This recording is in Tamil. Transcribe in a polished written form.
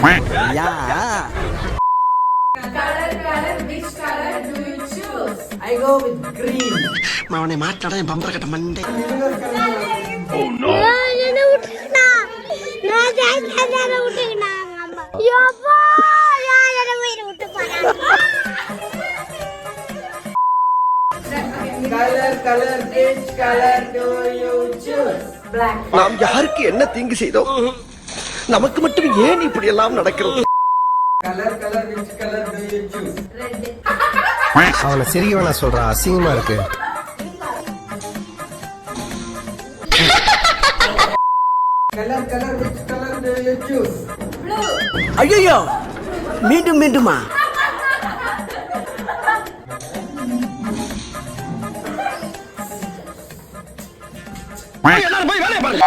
Yeah. Color, which color do you choose? I go with green. அவனை மாட்டாடா என் பம்பர கட்ட மண்டை. Oh no. என்ன விட்டுனா நான் ஜாயில விட்டுனா அம்மா யோப்பா யார வீடு விட்டு போறாங்க. Color, which color do you choose? Black. நாம் யாருக்கு என்ன தீங்கு செய்தோம்? நமக்கு மட்டும் ஏன் இப்படி எல்லாம் நடக்கிறது? Color, which color do you choose? Red. அவனை சிரிக்கவனா சொல்றா, அசிங்கமா இருக்கு. Color, which color do you choose? Blue. ஐயோ மீண்டும் மீண்டுமா? எல்லாரும் போய் வேலையை பாருங்க.